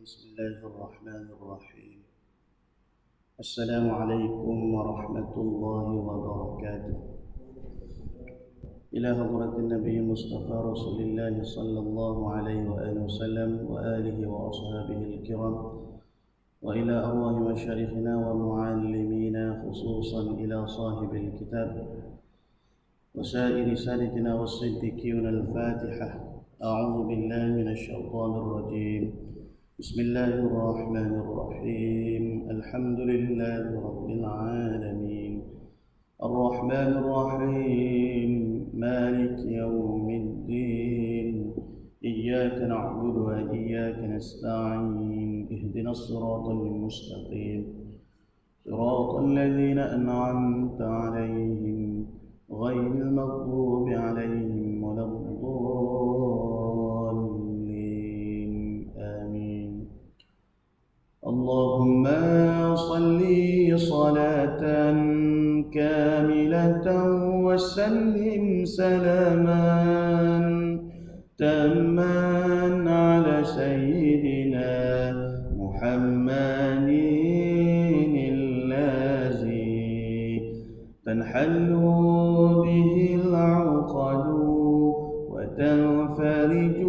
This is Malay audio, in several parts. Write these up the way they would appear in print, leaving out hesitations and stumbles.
بسم الله الرحمن الرحيم. السلام عليكم ورحمة الله وبركاته. إلى حضرة النبي المصطفى رسول الله صلى الله عليه وآله وسلم وآله وأصحابه الكرام، وإلى أرواح مشايخنا ومعلمينا، خصوصا إلى صاحب الكتاب وسائر سادتنا والصديقين. الفاتحة. أعوذ بالله من الشيطان الرجيم. بسم الله الرحمن الرحيم. الحمد لله رب العالمين الرحمن الرحيم مالك يوم الدين، إياك نعبد وإياك نستعين، اهدنا الصراط المستقيم صراط الذين أنعمت عليهم غير المغضوب عليهم ولا الضالين، آمين. اللهم صل صلاة كاملة وسلم سلاما تاما على سيدنا محمد الذي تنحل به العقد وتنفرج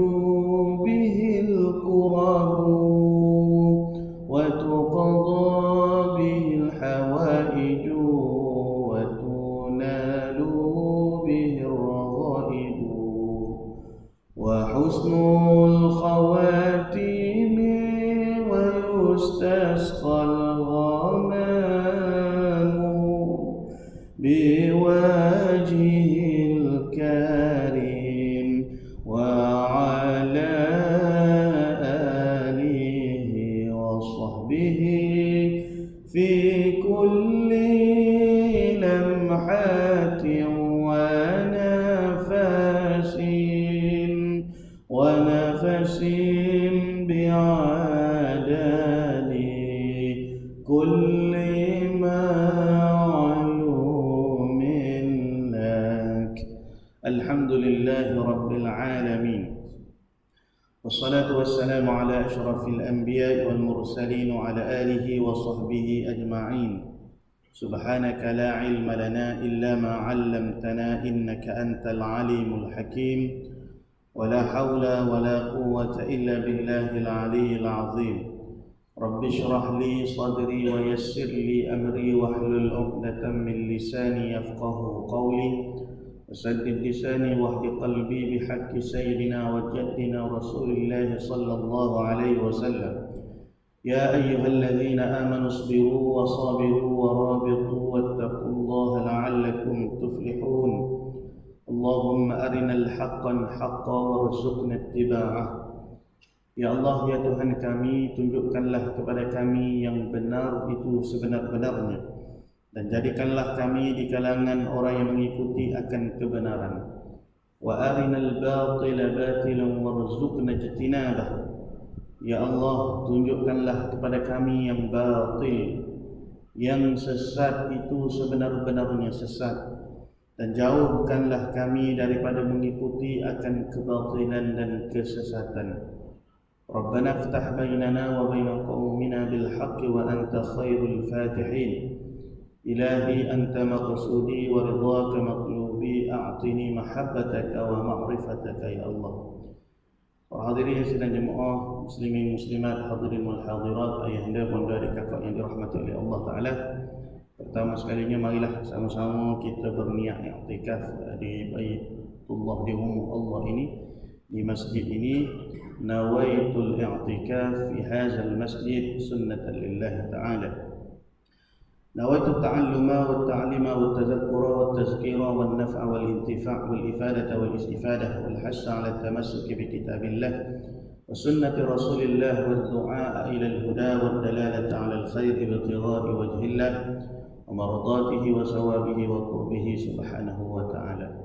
به الكرب وتقضى به الحوائج وتنال به الرغائب وحسن الخواتيم ويستسقى الغمام بوجهه الكريم وعلى آله وصحبه في كل لمحة ونفس بعدد كل معلوم لك. الحمد لله رب العالمين، والصلاة والسلام على أشرف الأنبياء والمرسلين وعلى آله وصحبه أجمعين. سبحانك لا علم لنا إلا ما علمتنا إنك أنت العليم الحكيم، ولا حول ولا قوة إلا بالله العلي العظيم. رب اشرح لي صدري ويسر لي أمري واحلل عقدة من لساني يفقه قولي، وسدد لساني واهد قلبي بحق سيدنا وجدنا رسول الله صلى الله عليه وسلم. يا أيها الذين آمنوا اصبروا وصابروا ورابطوا واتقوا الله لعلكم تفلحون. اللهم أرنا الحق حقا وارزقنا اتباعه. Ya Allah, ya Tuhan kami, tunjukkanlah kepada kami yang benar itu sebenar-benarnya, dan jadikanlah kami di kalangan orang yang mengikuti akan kebenaran. Wa arinal batila batilan warzuqna ijtinabah. Ya Allah, tunjukkanlah kepada kami yang batil, yang sesat itu sebenar-benarnya sesat, dan jauhkanlah kami daripada mengikuti akan kebatilan dan kesesatan. Rabbana iftah bainana wa baina qaumina bil haqqi wa anta khairul fatihin. Ilahi anta maqsudi wa ridhaka maqlubi, a'tini mahabbataka wa ma'rifataka ya Allah. Para hadirin sidang jemaah muslimin muslimat, hadirin wal hadirat, ayahanda bunda dan kakak yang dirahmati oleh Allah Taala. Pertama sekalinya marilah sama-sama kita berniat i'tikaf di Baitullah, di rumah Allah ini, di masjid ini. Nawaitul i'tikaf fi hadzal masjid sunnatan lillahi ta'ala. Nawaitu ta'alluma wa ta'lima wa tadhakkura wa tazkira wa an-naf'a wal intifa' wal ifadata wal istifadah wal hassa 'ala at-tamassuk bi kitabillah wa sunnati rasulillah wa ad-du'a ila al-huda wa ad-dalalata 'ala al-khair bi ibtigha'i wajhillah wa mardatihi wa sawabihi wa qurbihi subhanahu wa ta'ala.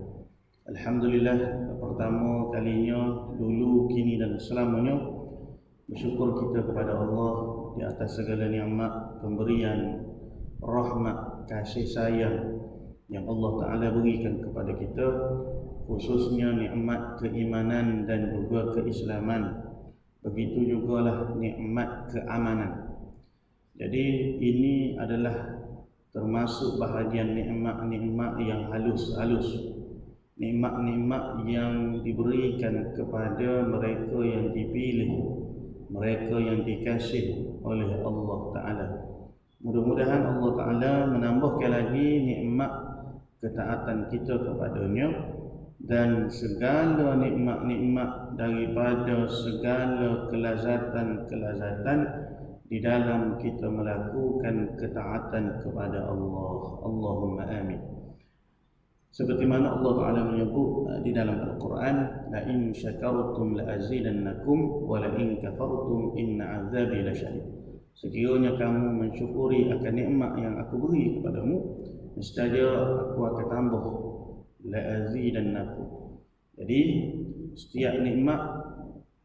Alhamdulillah, pertama kalinya, dulu, kini dan selamanya bersyukur kita kepada Allah di atas segala nikmat, pemberian, rahmat, kasih sayang yang Allah Ta'ala berikan kepada kita, khususnya nikmat keimanan dan juga keislaman. Begitu jugalah nikmat keamanan. Jadi ini adalah termasuk bahagian nikmat-nikmat yang halus-halus, nikmat-nikmat yang diberikan kepada mereka yang dipilih, mereka yang dikasih oleh Allah Ta'ala. Mudah-mudahan Allah Ta'ala menambahkan lagi nikmat ketaatan kita kepadanya, dan segala nikmat-nikmat daripada segala kelazatan-kelazatan di dalam kita melakukan ketaatan kepada Allah. Allahumma amin. Seperti mana Allah Ta'ala menyebut di dalam Al-Quran, la in syakartum la azidannakum wa la in kafartum inna azabi lasyadid. Sekiranya kamu mensyukuri akan nikmat yang aku beri kepadamu, nescaya aku akan tambah, la azidannakum. Jadi setiap nikmat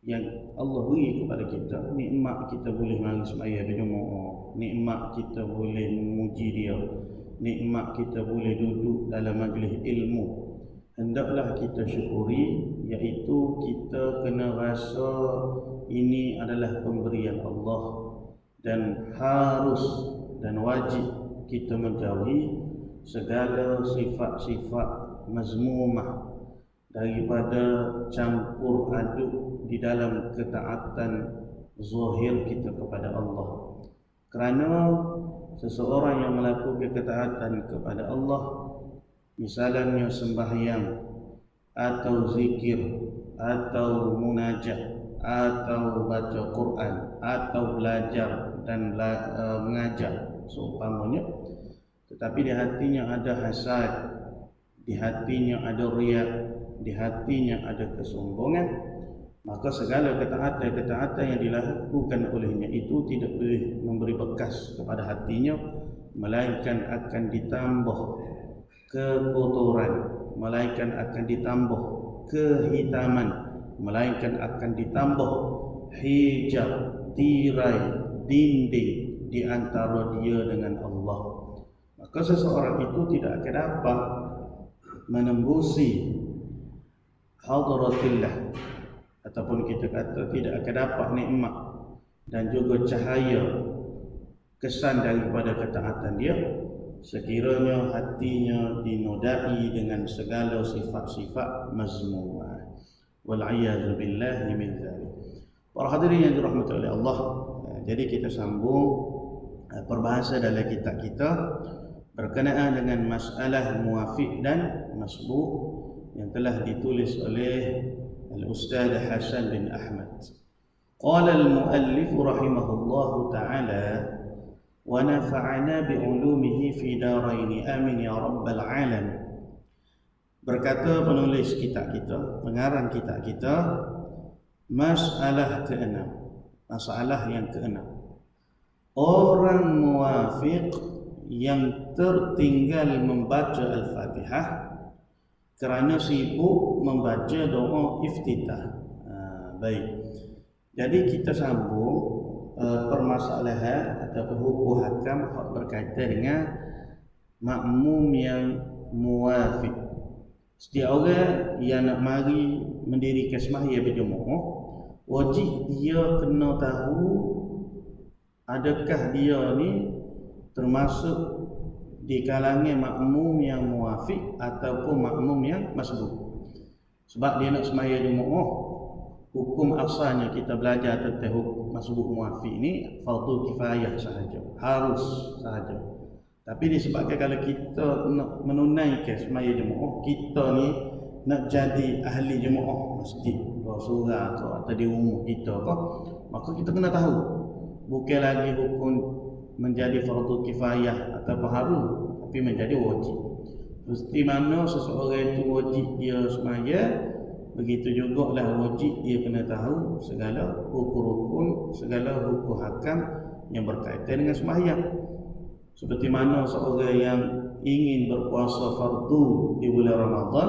yang Allah beri kepada kita, nikmat kita boleh mari semaya berjemaah, nikmat kita boleh memuji dia, nikmat kita boleh duduk dalam majlis ilmu, hendaklah kita syukuri, iaitu kita kena rasa ini adalah pemberian Allah, dan harus dan wajib kita menjauhi segala sifat-sifat mazmumah daripada campur aduk di dalam ketaatan zahir kita kepada Allah. Kerana seseorang yang melakukan ketaatan kepada Allah, misalnya sembahyang atau zikir atau munajat atau baca Quran atau belajar dan mengajar seumpamanya, tetapi di hatinya ada hasad, di hatinya ada riya, di hatinya ada kesombongan, maka segala ketaatan yang dilakukan olehnya itu tidak boleh memberi bekas kepada hatinya, melainkan akan ditambah kekotoran, melainkan akan ditambah kehitaman, melainkan akan ditambah hijab, tirai, dinding di antara dia dengan Allah. Maka seseorang itu tidak akan dapat menembusi hadratillah, ataupun kita kata tidak akan dapat nikmat dan juga cahaya kesan daripada ketaatan dia sekiranya hatinya dinodai dengan segala sifat-sifat mazmumah. Wal'iyadzu billahi min dzalik. Para hadirin yang dirahmati oleh Allah, jadi kita sambung perbahasan dalam kitab kita berkenaan dengan masalah muwafiq dan masbuq yang telah ditulis oleh Al-Ustaz Hasan bin Ahmad. Qala al-muallif rahimahullahu ta'ala wa nafa'ana bi'ulumihi fi darain amin ya rabbal alamin. Berkata penulis kitab kita, pengarang kitab kita, masalah yang keenam. Orang muwafiq yang tertinggal membaca Al-Fatihah kerana sibuk membaca doa iftitah. Baik. Jadi kita sambung permasalahan ataupun hukum hakam berkaitan dengan makmum yang muwafiq. Setiap orang yang nak mari mendirikan sembahyang berjemaah, wajib dia kena tahu adakah dia ni termasuk di kalangan makmum yang muwafiq ataupun makmum yang masbuq. Sebab dia nak sembahyang jemaah, hukum asalnya kita belajar tentang hukum masbuq muwafiq ni fardu kifayah sahaja, harus sahaja. Tapi disebabkan kalau kita nak menunaikan sembahyang jemaah, kita ni nak jadi ahli jemaah masjid, surau atau di rumah kita ke, maka kita kena tahu bukan lagi hukum menjadi fardu kifayah atau harus, tapi menjadi wajib. Mesti mana seseorang itu wajib dia sembahyang, begitu juga lah wajib dia kena tahu segala hukum-hukum, segala hukum hakam yang berkaitan dengan sembahyang. Seperti mana seorang yang ingin berpuasa fardu di bulan Ramadan,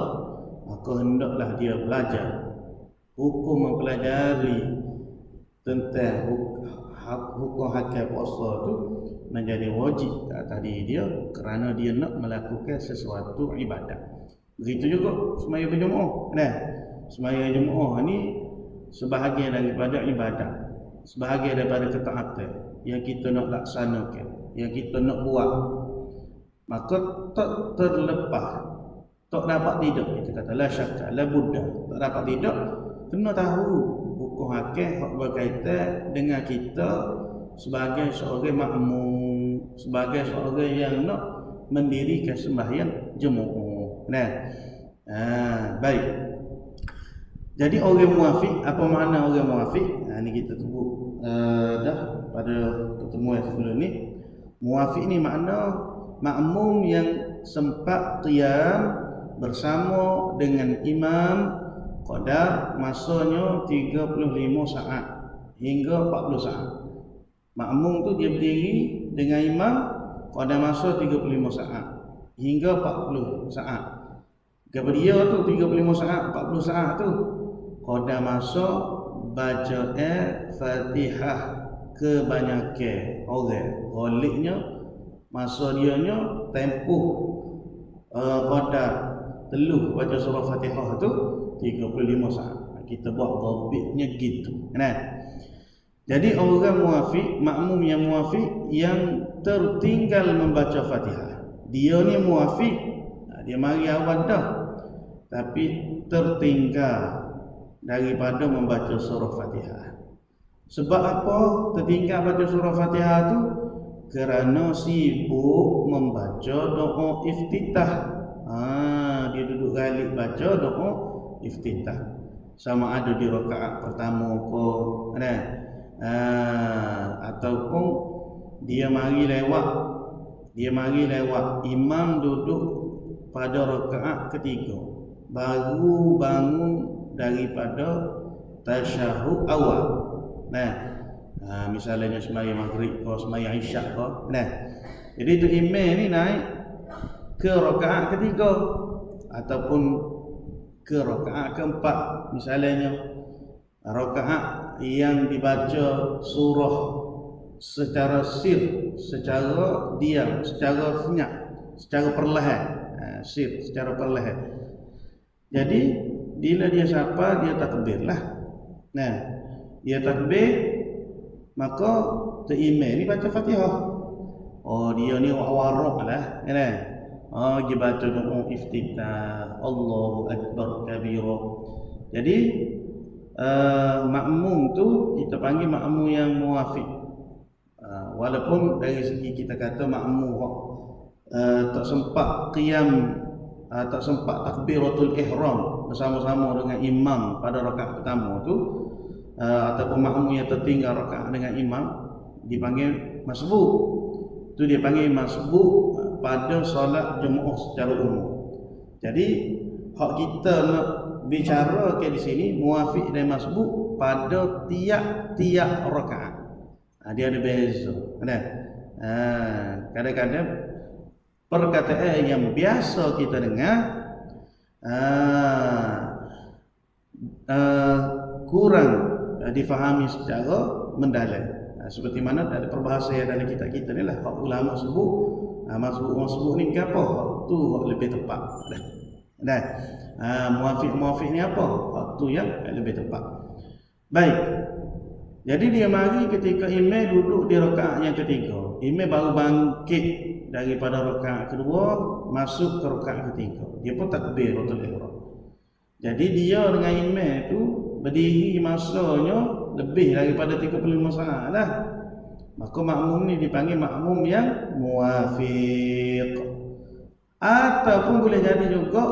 maka hendaklah dia belajar hukum, mempelajari tentang hukum hakam puasa itu menjadi wajib ke atas diri dia kerana dia nak melakukan sesuatu ibadat. Begitu juga sembahyang berjemaah. Sembahyang jemaah ni sebahagian daripada ibadat, sebahagian daripada ketaatan yang kita nak laksanakan, yang kita nak buat, maka tak terlepas, tak dapat tidak, kita kata la syakka la buddha, tak dapat tidak, kena tahu hukum akal hak berkaitan dengan kita sebagai seorang makmum, sebagai seorang yang nak mendirikan sembahyang jemaah. Nah, baik. Jadi orang muafiq, apa makna orang muafiq? Ini kita sebut dah pada pertemuan sebelum ni. Muafiq ni makna makmum yang sempat qiyam bersama dengan imam qadar masanya 35 saat hingga 40 saat. Makmum tu dia berdiri dengan imam qadar masa 35 saat hingga 40 saat. Kepada dia tu 35 saat, 40 saat tu qadar masa baca Fatihah kebanyakan orang. Ghaliknya masa dia nya tempoh qadar teluh baca surah Fatihah tu 35 saat. Kita buat dhabitnya gitu. Nah, jadi orang muafiq, makmum yang muafiq yang tertinggal membaca Fatihah. Dia ni muafiq, dia mari awal dah, tapi tertinggal daripada membaca surah Fatihah. Sebab apa tertinggal baca surah Fatihah tu? Kerana sibuk membaca doa iftitah. Dia duduk galik baca doa iftitah. Sama ada di rakaat pertama ataupun dia mari lewat imam duduk pada rakaat ketiga, baru bangun daripada tasyahud awal. Misalnya sembahyang maghrib atau sembahyang isyak jadi tu imam ni naik ke rakaat ketiga ataupun ke rakaat keempat, misalnya rakaat yang dibaca surah secara sir, secara diam, secara senyap, secara perlahan, secara perlahan. Jadi bila dia sapa, dia takbir lah. Dia takbir, maka imam ni baca Fatihah. Dia ni warak lah, dia baca doa iftitah, Allahu Akbar kabira. Jadi makmum tu kita panggil makmum yang muafiq. Walaupun dari segi kita kata makmum tak sempat qiyam, tak sempat takbiratul ihram bersama-sama dengan imam pada rakaat pertama tu, ataupun makmum yang tertinggal rakaat dengan imam, dipanggil masbuk. Tu dia panggil masbuk pada solat jemaah secara umum. Jadi hak kita nak bicara ke di sini muafiq dan masbuk pada tiap-tiap rakaat. Dia ada beza. Kadang-kadang perkataan yang biasa kita dengar kurang difahami secara mendalam. Seperti mana ada perbahasan dalam kitab kita ni lah, hak ulama sebut masbuk ni apa? Hak tu hak lebih tepat. Muafiq ni apa? Hak tu yang lebih tepat. Baik. Jadi dia mari ketika imam duduk di rakaat yang ketiga. Imam baru bangkit daripada rakaat kedua masuk ke rakaat ketiga. Dia pun takbiratul ihram. Jadi dia dengan imam tu berdiri masanya lebih daripada 35 saat lah. Maka makmum ni dipanggil makmum yang muafiq. Ataupun boleh jadi juga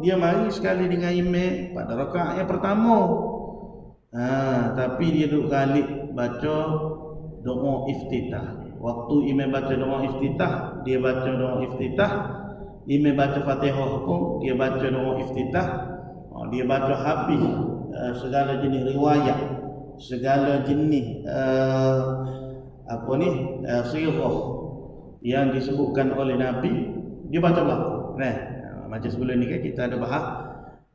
dia mari sekali dengan imam pada rakaat yang pertama, tapi dia duduk galik baca doa iftitah. Waktu imam baca doa iftitah, dia baca doa iftitah. Imam baca Fatihah pun dia baca doa iftitah. Dia baca habis segala jenis riwayat, segala jenis sirah yang disebutkan oleh Nabi, dia baca belakang. Macam sebelum ni kan kita ada bahas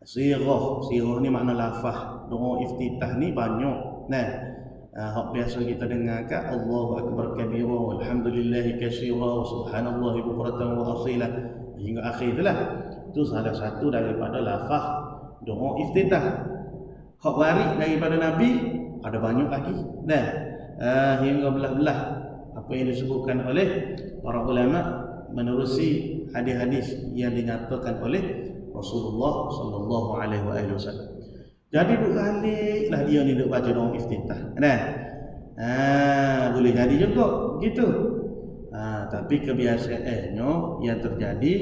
sirah. Sirah ni makna lafaz. Doa iftitah ni banyak. Hak biasa kita dengar kan, Allahu Akbar kabira walhamdulillahi katsira wa subhanallahi bukratan wa asila hingga akhir itulah. Itu salah satu daripada lafaz doa iftitah. hak waris daripada Nabi ada banyak lagi. Dah hingga belah-belah apa yang disebutkan oleh para ulama menerusi hadis-hadis yang dinyatakan oleh Rasulullah sallallahu alaihi wasallam. Jadi duk galiklah dia ni duk baca doa iftitah. Dah. Boleh jadi juga gitu. Tapi kebiasaannya yang terjadi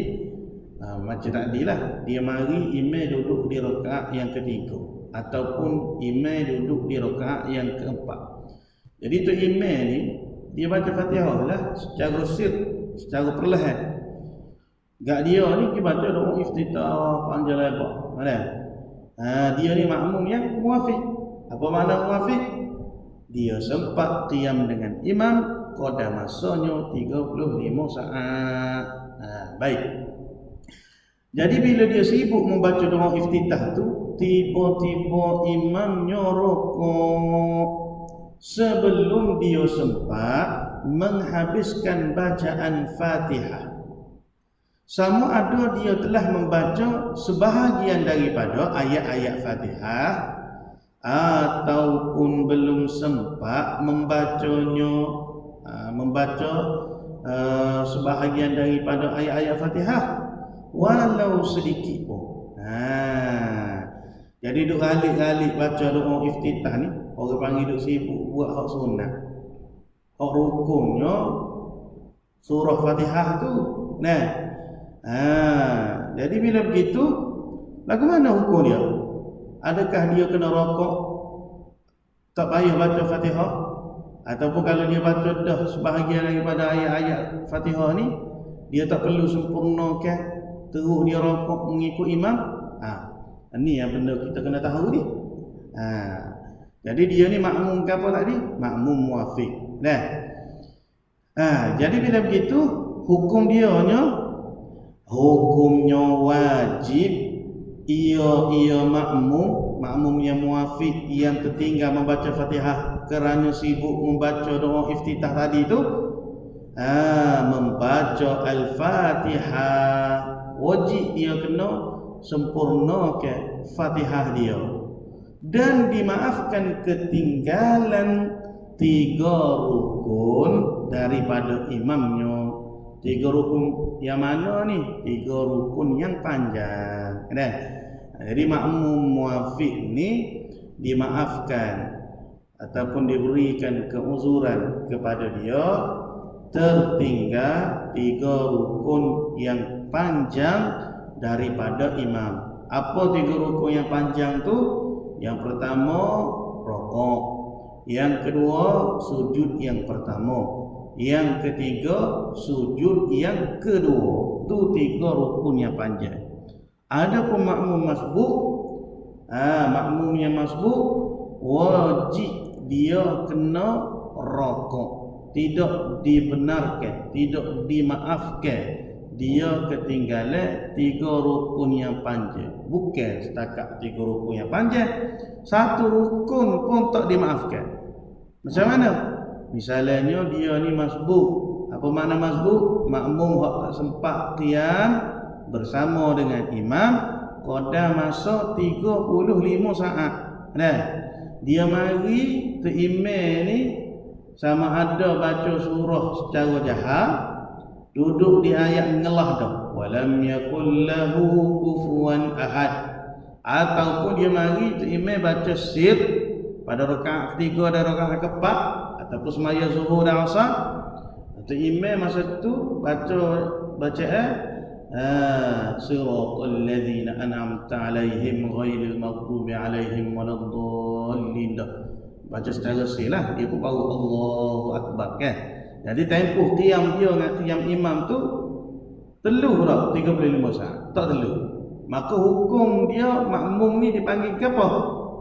macam tadilah, dia mari imam duduk di rakaat yang ketiga ataupun imam duduk di rakaat yang keempat. Jadi tu imam ni dia baca Fatihah lah secara secara perlahan. Gak dia ni dia baca doa iftitah panjang lebar. Mana? Dia ni makmum yang muafiq. Apa makna muafiq? Dia sempat qiyam dengan imam qada masanya 35 saat. Baik. Jadi bila dia sibuk membaca doa iftitah tu, tiba-tiba imamnya rukuk sebelum dia sempat menghabiskan bacaan Fatihah. Sama ada dia telah membaca sebahagian daripada ayat-ayat Fatihah ataupun belum sempat membaca sebahagian daripada ayat-ayat Fatihah walau sedikit pun. Jadi duk galik-galik baca doa iftitah ni, orang panggil duk sibuk buat hak sunat. Hak rukunnya surah Fatihah tu. Jadi bila begitu, bagaimana hukum dia? Adakah dia kena rokok tak payah baca Fatihah? Ataupun kalau dia baca dah sebahagian daripada ayat-ayat Fatihah ni, dia tak perlu sempurnakan, terus dia rokok mengikut imam? Ini yang benda kita kena tahu ni. Jadi dia ni makmum ke apa tadi? Makmum muafiq. Jadi bila begitu, hukumnya wajib ia makmum yang muafiq yang tertinggal membaca Fatihah kerana sibuk membaca doa iftitah tadi tu, membaca Al-Fatihah, wajib dia kena sempurnakan Fatihah dia dan dimaafkan ketinggalan 3 rukun daripada imamnya. 3 rukun yang mana ni? 3 rukun yang panjang. Jadi makmum muafiq ni dimaafkan ataupun diberikan keuzuran kepada dia tertinggal 3 rukun yang panjang daripada imam. Apa 3 rukun yang panjang tu? Yang pertama rokok, yang kedua sujud yang pertama, yang ketiga sujud yang kedua. Tu 3 rukun yang panjang. Adapun makmum masbuk, makmum yang masbuk wajib dia kena rokok, tidak dibenarkan, tidak dimaafkan dia ketinggalan 3 rukun yang panjang. Bukan setakat 3 rukun yang panjang, 1 rukun pun tak dimaafkan. Macam mana? Misalnya dia ni masbuk. Apa makna masbuk? Makmum hak tak sempat qiyam bersama dengan imam qada masa 35 saat. Dia mari ke imam ni sama ada baca surah secara jahar, duduk di ayat ngelah dah, walam yakul lahu kufuwan ahad, ataupun dia mari tu imam baca sir pada rakaat ketiga dan rakaat keempat ataupun semaya zuhur dan asar, tu imam masa tu bacaan siratal ladzina an'amta alaihim ghairil maghdubi alaihim waladdallin, baca secara sir lah, dia pun baru Allahu akbar kan. Jadi tempoh qiyam dia dengan qiyam imam tu teluh dah 35 saat. Tak teluh. Maka hukum dia makmum ni dipanggil ke apa?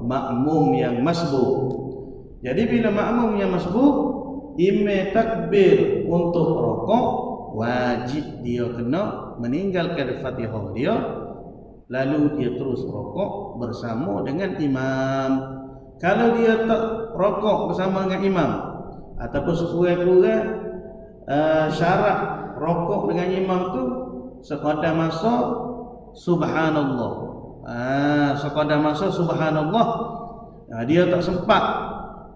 Makmum yang masbuk. Jadi bila makmum yang masbuk, imam takbir untuk rokok, wajib dia kena meninggalkan Fatihah dia, lalu dia terus rokok bersama dengan imam. Kalau dia tak rokok bersama dengan imam, ataupun sekurang-kurang syarat rokok dengan imam tu sekadar masa subhanallah, sekadar masa subhanallah, Dia tak sempat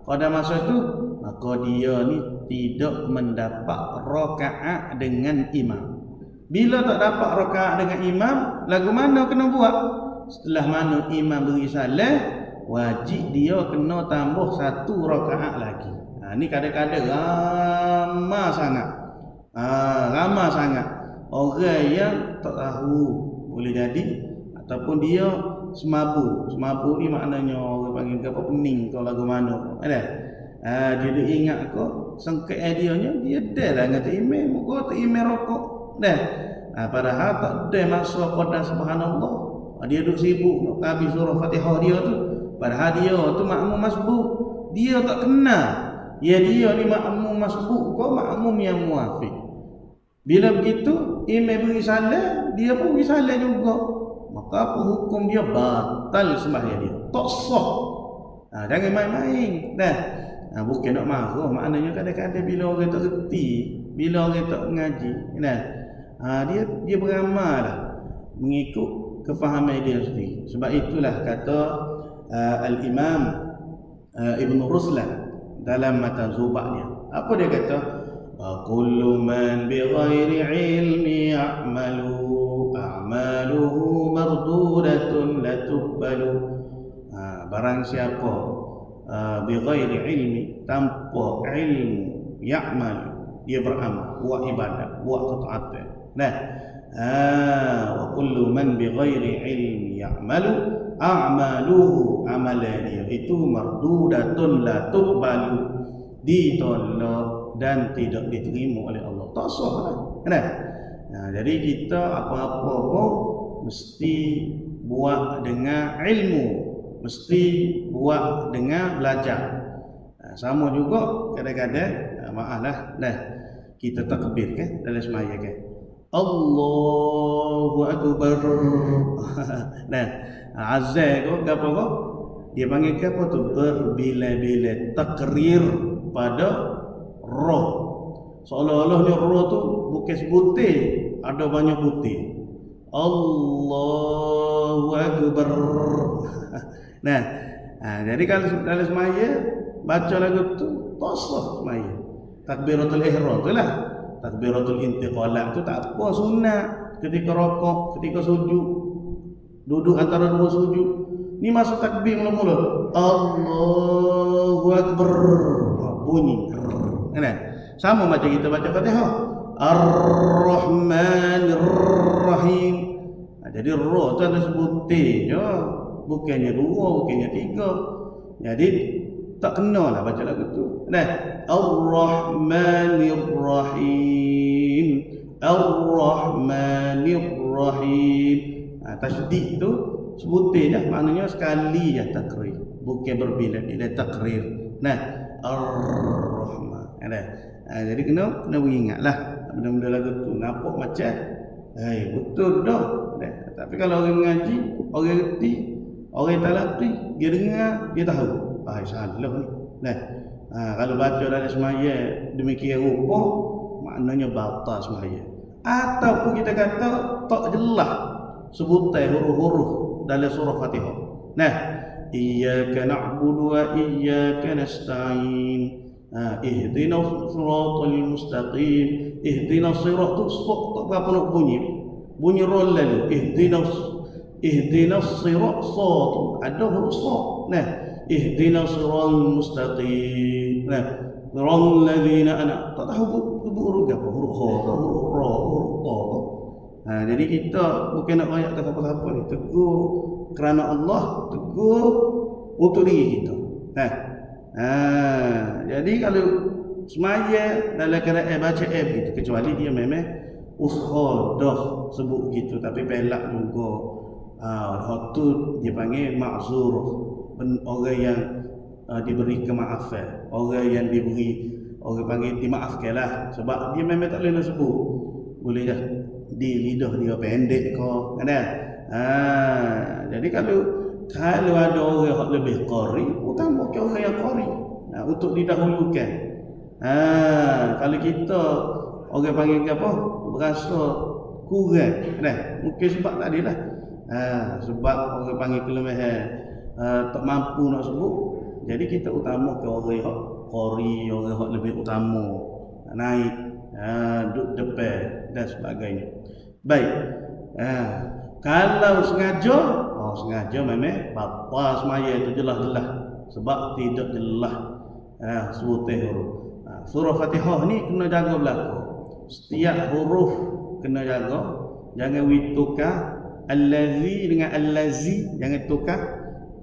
pada masa itu, maka dia ni tidak mendapat rakaat dengan imam. Bila tak dapat rakaat dengan imam, lagu mana kena buat? Setelah mana imam beri salam, wajib dia kena tambah 1 rakaat lagi. Ni kadang-kadang ramai sangat. Ramai sangat orang yang tak tahu, boleh jadi ataupun dia semabu. Semabu ni maknanya orang panggil apa, pening kau lagu mana. Ada. Dia ingat kau sengket dianya, dia dah lah ngata imam, kau tak imam rokok. Dah. Padahal tak ada masa pada subhanallah. Dia duduk sibuk nak habis surah Fatihah dia tu. Padahal dia tu makmum masbuk. Dia tak kenal. Ya dia ni makmum masbuk, kau makmum yang muafiq. Bila begitu, imam beri salam, dia pun beri salam juga. Maka apa hukum dia? Batal sembahyang dia. Tak sah. Jangan main-main. Bukan nak marah. Maknanya kadang-kadang bila orang tak reti, bila orang tak mengaji, dia beramal lah mengikut kefahaman dia sendiri. Sebab itulah kata Al-Imam Ibn Ruslan dalam Matan Zubaknya. Apa dia kata? Kullu man bighairi ilmi ya'malu a'maluhu mardudatun la tuqbalu. Barang siapa bighairi ilmi, tanpa ilmu, ya'mal, dia beramal, buat ibadah, buat ketaatan. Wa kullu man bighairi ilmi ya'malu a'maluhu, amalan dia itu mardudatun la tuqbalu, ditolak dan tidak diterima oleh Allah. Tak sah lah. Jadi kita apa-apa pun mesti buat dengan ilmu, mesti buat dengan belajar. Sama juga kadang-kadang maaflah kita takbir kan dalam sembahyang kan. Allahu Akbar. Azan kau apa kau? Dia panggil apa tu? Berbila-bila takrir pada roh. Seolah-olah ni roh tu bukan sebutir, ada banyak butir. Allahu Akbar. Jadi kalau dalam semaya baca lagu tu tak sah semaya. Takbiratul ihram tu lah. Takbiratul intiqalah tu tak apa, sunat. Ketika rokok, ketika sujud, duduk antara dua sujud, ni masa takbir mula-mula Allahu Akbar, bunyi. Sama macam kita baca Fatihah, Ar-Rahmanir Rahim. Jadi roh tu ada sebutir je, bukannya 2, bukannya 3. Jadi tak kena lah baca lagu tu. Ar-Rahmanir Rahim, Ar-Rahmanir Rahim. Tasydid tu sebutir je, maknanya sekali je takrir, bukan berbila-bila takrir. Ar-Rahman. Jadi kena ingatlah benda-benda lagu tu. Nampak macam betul dah. Tapi kalau orang mengaji, orang reti, orang talaqi, dia dengar, dia tahu salah ni. Kalau baca dalam sembahyang demikian rupa, maknanya batal sembahyang. Ataupun kita kata tak jelas sebutan huruf-huruf dalam surah Fatihah. Iyyaka na'budu wa iyyaka nasta'in. Ihdinas siratal mustaqim. Ihdinas sirat tu tak berapa nak bunyi roll lalu. Ihdinas sirat sad, ada huruf sad. Ihdinas siratal mustaqim. Siral ladzina ana, tak tahu huruf apa, huruf kha, huruf ra, huruf ta. Jadi kita bukan nak ayat kata apa-apa ni, tegur kerana Allah, tegur untuk diri kita. Jadi kalau semaya dalam keadaan baca gitu, kecuali dia memang usaha dah sebut gitu, tapi pelak juga. Itu dia panggil ma'zur, orang yang diberi kemaafan, orang yang diberi, orang panggil dimaafkanlah, sebab dia memang tak boleh nak sebut. Boleh dah di lidah dia pendek kau, kan? Jadi kalau ada orang yang lebih qari, utama ke orang yang qari untuk didahulukan. Kalau kita orang panggil apa, berasa kurang, mungkin sebab tadi lah. Sebab orang panggil kelemahan tak mampu nak sebut. Jadi kita utama ke orang hak qori, orang hak lebih utama naik duduk depan dan sebagainya. Baik. Kalau sengaja memang bapa semaya itu jelas-jelas sebab tidak jelas surah huruf. Surah Fatihah ni kena jaga belaka. Setiap huruf kena jaga. Jangan witukar allazi dengan allazi, jangan tukar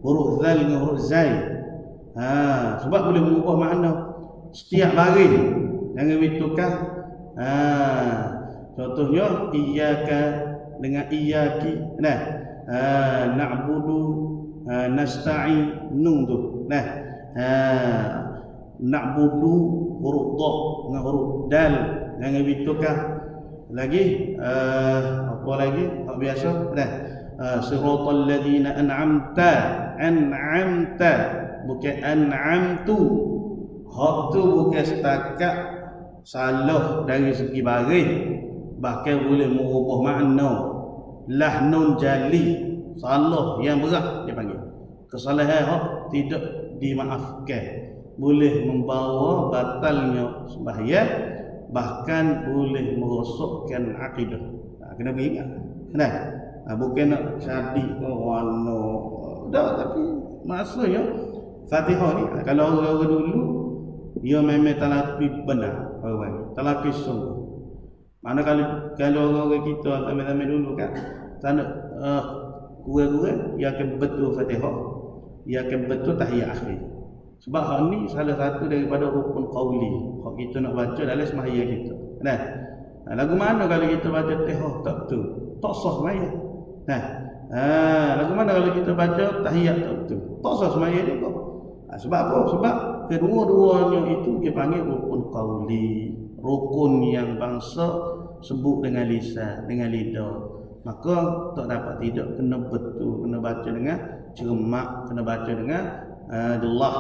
huruf zal dengan huruf zai. Sebab boleh mengubah makna setiap baris. Jangan witukar. Contohnya iyyaka dengan iyyaki. Na'budu nasta'in nun tu. Na'budu huruf dha dengan huruf dal, jangan witukar. Lagi apa lagi? Hak biasa siratal ladzina an'amta bukan an'amtu. Hak tu bukan setakat salah dari segi baris, bahkan boleh mengubah makna. Lahnun jali, salah yang berat dia panggil. Kesalahan hak tidak dimaafkan, boleh membawa batalnya sembahyang, bahkan boleh merosakkan akidah. Kena ingat. Bukan nak jadi warna dah, tapi maksudnya Fatihah ni kalau orang-orang dulu dia memang talaqi benar, orang talaqi sungguh. Mana kalau orang-orang kita zaman-zaman dulu kan tak nak kurang-kurang ia akan betul Fatihah, ia akan betul tahiyat akhir. Sebab hak ni salah satu daripada rukun qauli. Hak kita nak baca dalam sembahyang kita. Lagu mana kalau kita baca Fatihah tak betul? Tak sah sembahyang. Lagu mana kalau kita baca tahiyat tak betul? Tak sah sembahyang juga. Sebab apa? Sebab kedua-duanya itu dia panggil rukun qauli, rukun yang bangsa sebut dengan lisan, dengan lidah. Maka tak dapat tidak, kena betul, kena baca dengan cermat, kena baca dengan jelas.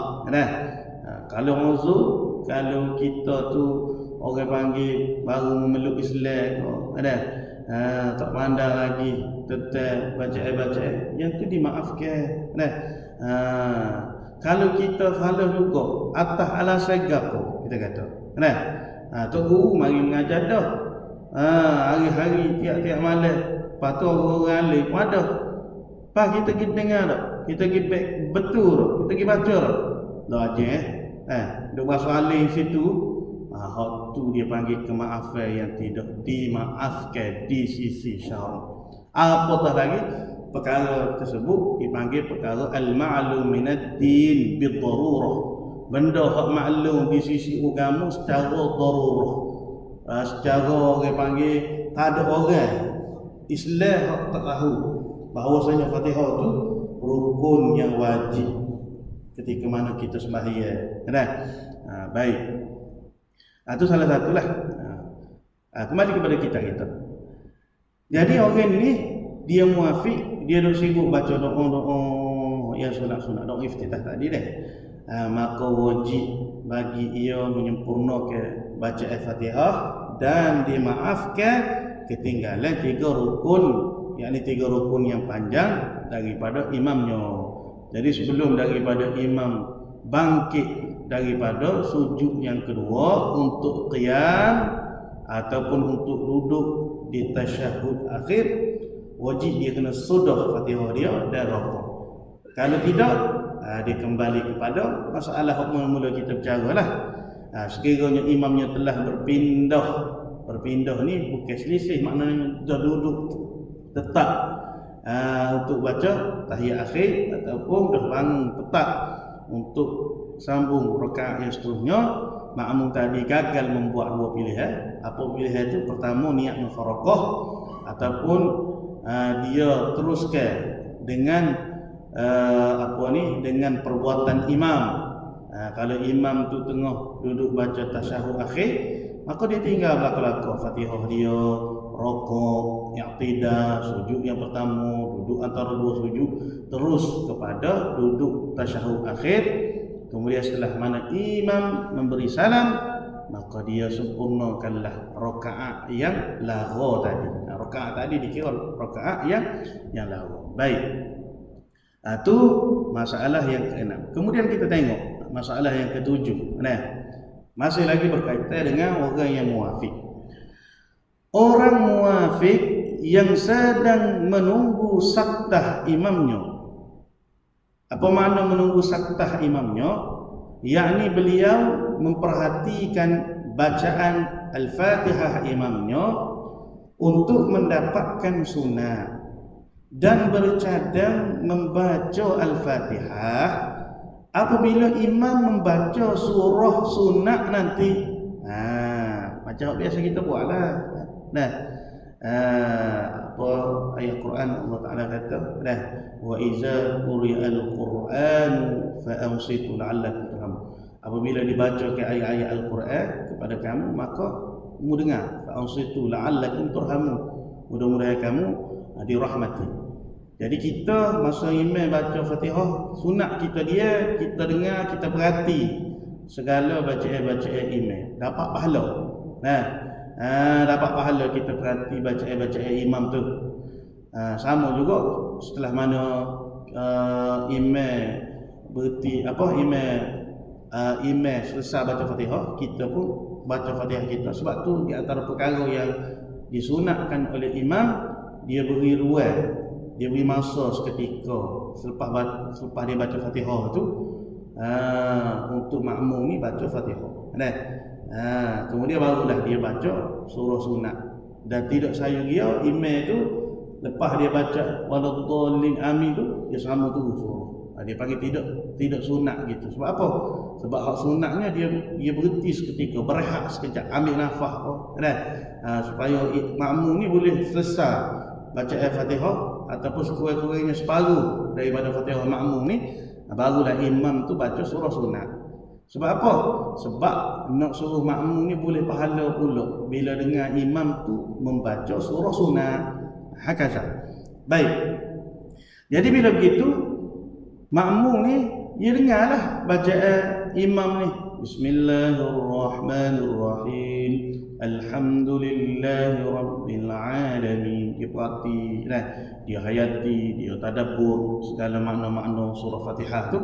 Kalau uzur, kalau kita tu orang panggil baru memeluk Islam, tak pandai lagi tentang bacaan-bacaan, yang tu dimaafkan. Kalau kita salah juga atas alasan gapo kita kata. Tok guru mari mengajar dah. Hari-hari tiap-tiap malam patut orang alim ada. Pas kita pergi dengar dak. Kita pergi betul dak. Kita pergi baca dak. Dah aja duk bahasa alim situ. Hak tu dia panggil kemaafan yang tidak dimaafkan di sisi syarak. Apatah lagi perkara tersebut dipanggil perkara al-ma'lum minad din bid-darurah. Benda hak maklum di sisi agama secara darurah. Secara orang panggil tak ada orang Islam hak tak tahu bahawasanya Fatihah tu rukun yang wajib ketika mana kita sembahyang. Baik. Itu salah satulah. Kembali kepada kita. Jadi orang ni dia muafiq, dia duk sibuk baca doa-doa yang sunat-sunat, doa iftitah tadi dah. Maka wajib bagi ia menyempurnakan bacaan Fatihah dan dimaafkan ketinggalan 3 rukun, yakni 3 rukun yang panjang daripada imamnya. Jadi sebelum daripada imam bangkit daripada sujud yang kedua untuk qiyam ataupun untuk duduk di tasyahud akhir, wajib dia kena sudah Fatihah dia dan rukuk. Kalau tidak, dia kembali kepada masalah mula-mula kita bercaralah. Sekiranya imamnya telah berpindah ni bukan selisih, maknanya dah duduk tetap untuk baca tahiyat akhir ataupun dah bangun tetap untuk sambung rakaat yang seterusnya. Makmum tadi gagal membuat 2 pilihan. Apa pilihan itu? Pertama, niat mufaraqah ataupun dia teruskan dengan dengan perbuatan imam. Kalau imam tu tengah duduk baca tasyahud akhir, maka dia tinggal belakang Fatihah dia, rukuk, i'tidah, sujud yang pertama, duduk antara 2 sujud, terus kepada duduk tasyahud akhir. Kemudian setelah mana imam memberi salam, maka dia sempurnakanlah rakaat yang lagha tadi. Rakaat tadi dikira rakaat yang lagha. Baik. Itu masalah yang ke-6. Kemudian kita tengok masalah yang ke-7. Nah, masih lagi berkaitan dengan orang yang muwafik. Orang muwafik yang sedang menunggu saktah imamnya. Apa makna menunggu saktah imamnya? Yakni beliau memperhatikan bacaan Al-Fatihah imamnya untuk mendapatkan sunnah dan bercadang membaca Al-Fatihah apabila imam membaca surah sunnah nanti. Macam biasa kita buatlah. Nah, apa ayat Quran Allah Taala kata, "Dah wa iza quri'al Qur'an fa ansitu la'allakum turhamun." Apabila dibacakan ayat-ayat Al-Quran kepada kamu, maka kamu dengar, fa ansitu la'allakum turhamun. Mudah-mudahan kamu dirahmati. Jadi kita masa imam baca Fatihah, sunat kita dengar, kita perhati segala bacaan imam, dapat pahala. Dapat pahala kita perhati bacaan imam tu. Sama juga setelah mana imam berhenti imam selesai baca Fatihah, kita pun baca Fatihah kita. Sebab tu di antara perkara yang disunatkan oleh imam, dia beri ruang, dia beri masa seketika selepas dia baca Fatihah tu untuk makmum ni baca Fatihah. Kemudian barulah dia baca surah sunat. Dan tidak sayang dia imam tu lepas dia baca waladdallin amin tu dia sama tu surah. Dia panggil tidak sunat gitu. Sebab apa? Sebab hak sunatnya dia berhenti seketika, berehat sekejap, ambil nafas supaya makmum ni boleh selesai baca Al-Fatihah ataupun sekurang-kurangnya separuh daripada Fatihah makmum ni, barulah imam tu baca surah sunat. Sebab apa? Sebab nak suruh makmum ni boleh pahala pula bila dengar imam tu membaca surah sunat. Hakaza. Baik. Jadi bila begitu, makmum ni dia dengarlah bacaan imam ni. Bismillahirrahmanirrahim. Alhamdulillahi rabbil alamin. Dia perhati, dia hayati, dia tadabbur segala makna-makna surah Fatihah tu.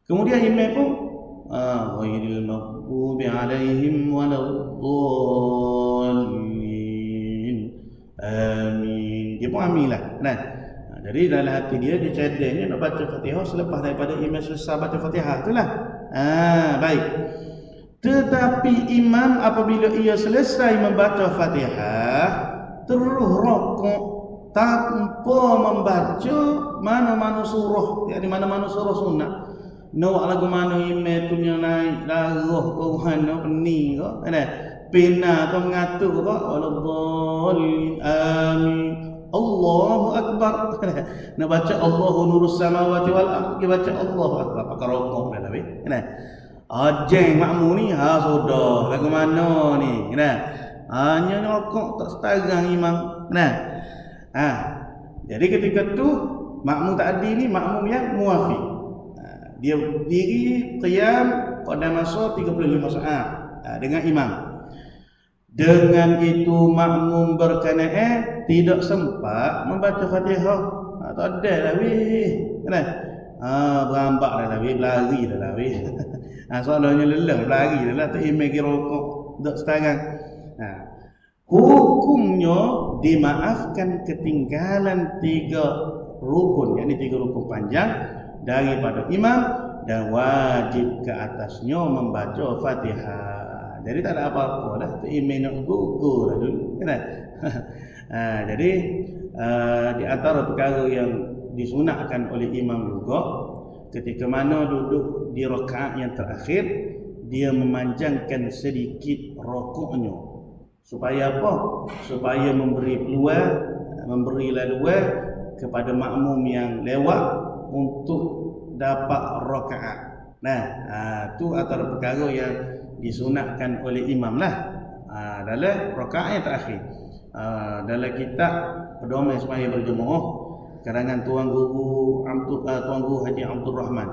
Kemudian imam pun ghairil maghdubi alaihim waladdallin. Amin. Dia pun aminlah. Jadi dalam hati dia cadangnya nak baca Fatihah selepas daripada imam selesai baca Fatihah itulah. Baik. Tetapi imam apabila ia selesai membaca Fatihah terus rokok tanpa membaca mana-mana surah, yakni mana-mana surah sunat. Nak lagu mana imam tu naik darah ke mana pening ke, pena ke mengatur ke, waladdallin amin. Allahu Akbar. Nak baca Allahu nurus samawati wal ardh, dia baca Allahu Akbar pakai rokok dah habis. Ajeng makmum ni sudah lagu mana ni. Hanya rokok tak setarang imam. Jadi ketika tu makmum tadi ni makmum yang muwafik. Dia diri qiyam pada masa 35 saat dengan imam. Dengan itu makmum berkenaan tidak sempat membaca Fatihah. Tak ada lah weh. Berambak dah lah weh, berlari dah lah weh. Soalnya lelah berlari dah lah, tak imam kira rokok tak setarang. Hukumnya dimaafkan ketinggalan 3 rukun, yakni 3 rukun panjang daripada imam, dan wajib ke atasnya membaca Fatihah. Jadi tak ada apa-apa dah, tu imam nak gugur dah dulu. Jadi di antara perkara yang disunatkan oleh imam juga, ketika mana duduk di rakaat yang terakhir, dia memanjangkan sedikit rukuknya. Supaya apa? Supaya memberi peluang, memberi laluan kepada makmum yang lewat untuk dapat rakaat. Itu antara perkara yang disunatkan oleh imam lah dalam rakaat yang terakhir. Dalam kitab pedoman sembahyang berjemaah karangan Tuan Guru Haji Abdul Rahman,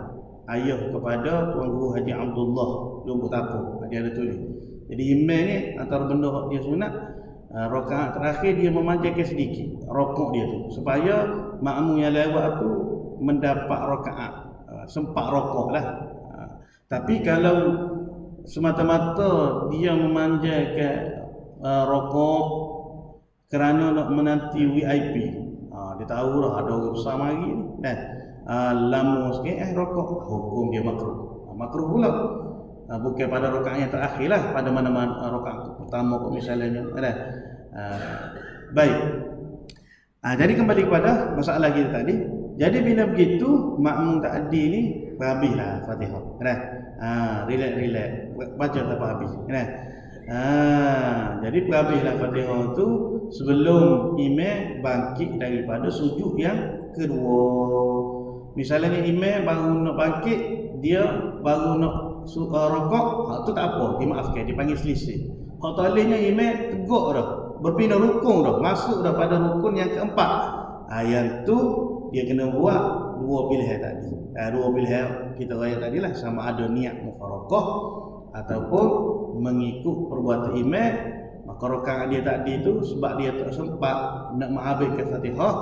ayah kepada Tuan Guru Haji Abdullah Lubuk Tapu, dia ada tulis. Jadi imam ni antara benda dia sunat, rakaat terakhir dia memanjangkan sedikit rokok dia tu, supaya makmum yang lewat tu mendapat rakaat, sempat rokok lah. Tapi kalau semata-mata dia memanjakan rokok kerana nak menanti VIP, dia tahu dah ada orang besar mari kan, lama sikit rokok, hukum dia makruh. Makruh pula, bukan pada rakaat yang terakhir lah, pada mana-mana rakaat pertama misalnya kan. Baik. Jadi kembali kepada masalah kita tadi. Jadi bila begitu makmum takdi ni habislah Fatihah. Kan? Relax, baca tak habis. Kan? Jadi habislah Fatihah tu sebelum imam bangkit daripada sujud yang kedua. Misalnya imam baru nak bangkit, dia baru nak rokok, tu tak apa, dimaafkan, dipanggil selisih. Hak talinya imam tegak dah, berpindah rukun dah, masuk dah pada rukun yang keempat. Yang tu dia kena buat dua pilihan tadi. Dua pilihan kita raya tadi lah, sama ada niat mufarakah ataupun mengikut perbuatan imam. Maka rakaat dia tadi tu sebab dia tak sempat nak menghabiskan Fatihah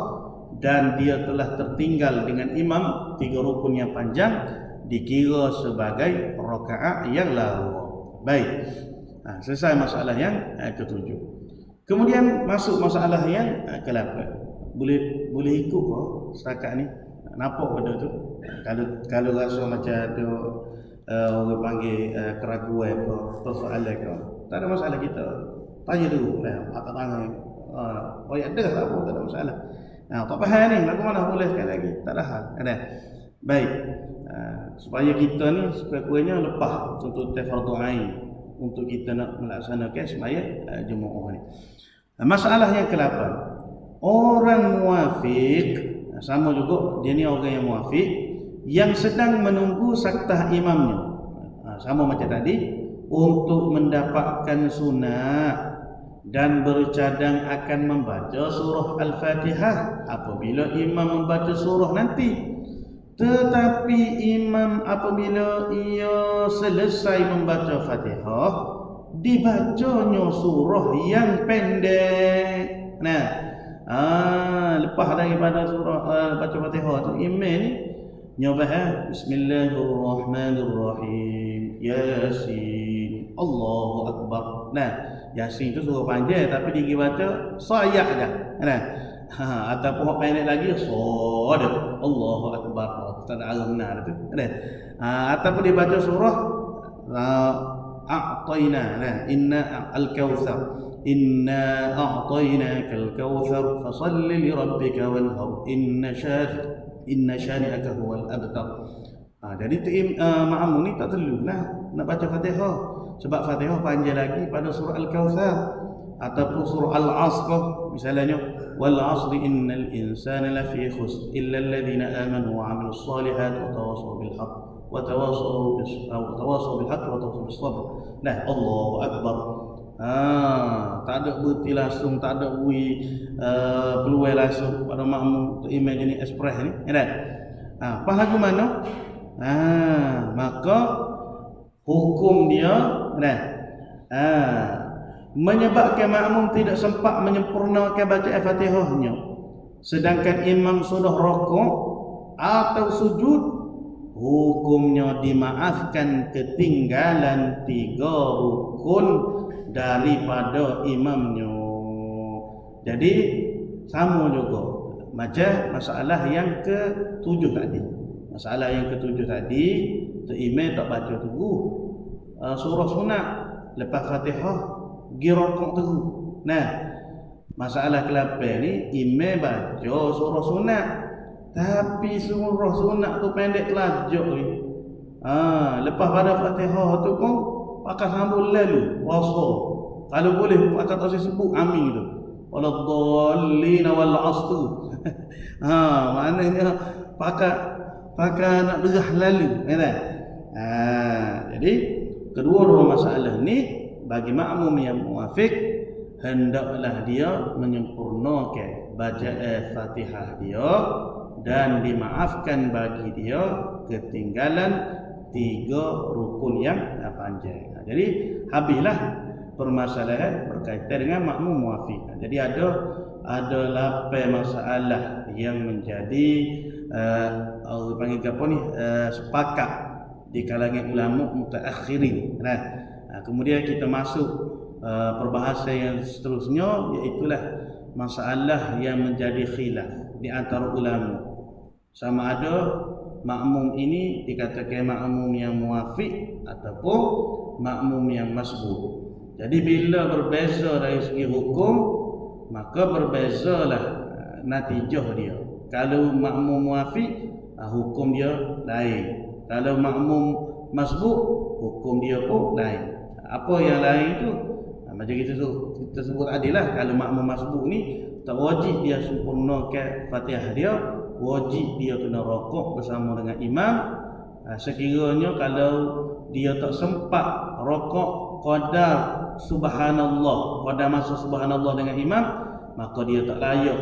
dan dia telah tertinggal dengan imam 3 rukun yang panjang, dikira sebagai rakaat yang lawa. Baik. Selesai masalah yang ketujuh. Kemudian masuk masalah yang ke-8. Boleh ikut ke setakat ni? Nampak benda tu? Kalau rasa macam ada orang panggil keraguan ke, persoalan ke, tak ada masalah, kita tanya dulu lah, angkat tangan. Oh ya, ada tak apa, tak ada masalah. Tak faham ni, lagu mana boleh sekali lagi, tak ada hal. Ada. Baik. Supaya kita ni sekurang-kurangnya lepas tuntutan fardu ain untuk kita nak melaksanakan sembahyang jemaah ni. Masalah yang ke-8. Orang muafiq, sama juga dia ni orang yang muafiq yang sedang menunggu saktah imamnya. Sama macam tadi, untuk mendapatkan sunat dan bercadang akan membaca surah Al-Fatihah apabila imam membaca surah nanti. Tetapi imam apabila ia selesai membaca Fatihah, dibacanya surah yang pendek. Lepas daripada surah baca Fatihah tu, imam ni nyoba Bismillahirrahmanirrahim, Yasin, Allahu Akbar. Yasin tu surah panjang tapi dia baca sayak dah. Ataupun hak pendek lagi Shad, Allahu Akbar, tak ada arah benar tu. Ataupun dia baca surah A'tayna, Inna Al-Kautsar, Inna a'tainakal kautsar fasalli li rabbika wanhar, inna syani'aka huwal abtar. Jadi makmum ni tak perlulah nak baca Fatihah, sebab Fatihah panjang lagi pada surah Al-Kautsar ataupun surah Al-'Asr misalnya, wal 'asri innal insana lafi khusr illa alladhina amanu wa 'amilus solihati wa tawassaw bil haqq wa tawassaw bil haqq wa tawassaw bis sabr. Allahu Akbar. Tak ada berhenti langsung, tak ada bui peluang langsung pada makmum untuk imam jenis express ni, kan? Pas lagu mana? Maka hukum dia menyebabkan makmum tidak sempat menyempurnakan bacaan Fatihahnya, sedangkan imam sudah rokok atau sujud, hukumnya dimaafkan ketinggalan 3 rukun daripada imamnya. Jadi sama juga macam masalah yang ke-7 tadi. Masalah yang ke-7 tadi, imam tak baca terus surah sunat lepas Fatihah, pergi rokok terus. Masalah ke-8 ni, imam baca surah sunat tapi surah sunat tu pendek telajak ni. Lepas pada Fatihah tu pun pakai sambung lalu wasal. Kalau boleh pakai tak sebut amin tu. Waladhdallin wal 'asr. Maknanya pakai nak derah lalu, kan? Jadi kedua-dua masalah ni bagi makmum yang muafiq, hendaklah dia menyempurnakan bacaan Fatihah dia dan dimaafkan bagi dia ketinggalan 3 rukun yang panjang. Jadi habislah permasalahan berkaitan dengan makmum muafiq. Jadi ada 8 masalah yang menjadi orang panggil apa ni, sepakat di kalangan ulama mutaakhirin. Kemudian kita masuk perbahasan yang seterusnya, iaitulah masalah yang menjadi khilaf di antara ulama. Sama ada makmum ini dikatakan makmum yang muafiq ataupun makmum yang masbuk. Jadi bila berbeza dari segi hukum, maka berbezalah natijah dia. Kalau makmum muafiq, hukum dia lain. Kalau makmum masbuk, hukum dia pun lain. Apa yang lain tu? Macam kita sebut adilah, kalau makmum masbuk ni tak wajib dia sempurnakan Fatihah dia, wajib dia kena rokok bersama dengan imam. Sekiranya kalau dia tak sempat rokok qadar subhanallah, pada masa subhanallah dengan imam, maka dia tak layak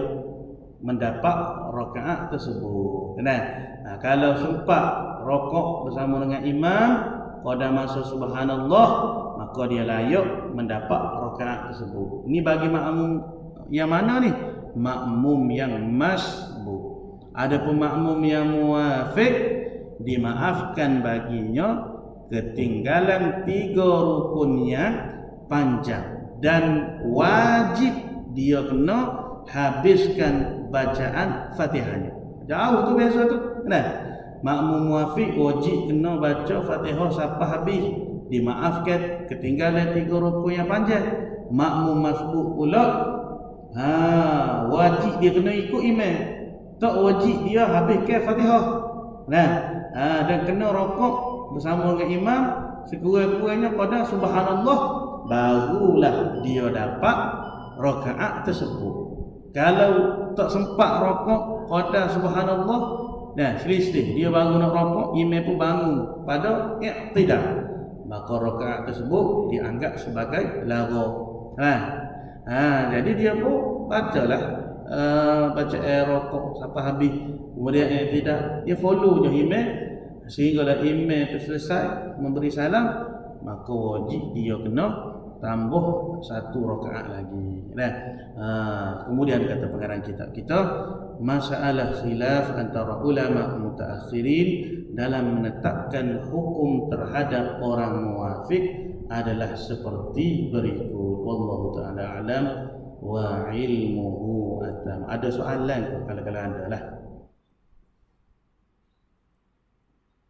mendapat rakaat tersebut. Kalau sempat rokok bersama dengan imam pada masa subhanallah, maka dia layak mendapat rakaat tersebut. Ini bagi makmum yang mana ni? Makmum yang masbuk. Adapun makmum yang muafiq, dimaafkan baginya ketinggalan 3 rukun yang panjang dan wajib dia kena habiskan bacaan Fatihahnya. Jauh tu biasa tu. Makmum muafiq wajib kena baca Fatihah sampai habis, dimaafkan ketinggalan 3 rukun yang panjang. Makmum masbuk pula wajib dia kena ikut imam, tak wajib dia habiskan Fatihah. Dan kena rokok bersama dengan imam sekurang-kurangnya pada subhanallah, barulah dia dapat rakaat tersebut. Kalau tak sempat rokok pada subhanallah, selisih dia baru nak rokok, imam pun bangun pada i'tidal, maka rakaat tersebut dianggap sebagai lagha. Jadi dia pun bacalah baca rokok sampai habis, kemudian i'tidal, dia follow je imam sehinggalah imam tu selesai memberi salam, maka wajib dia kena tambah 1 rakaat lagi. Kemudian kata pengarang kitab kita, masalah khilaf antara ulama mutaakhirin dalam menetapkan hukum terhadap orang muafiq adalah seperti berikut. Wallahu taala alam wa ilmuhu atam. Ada soalan kalau ada lah.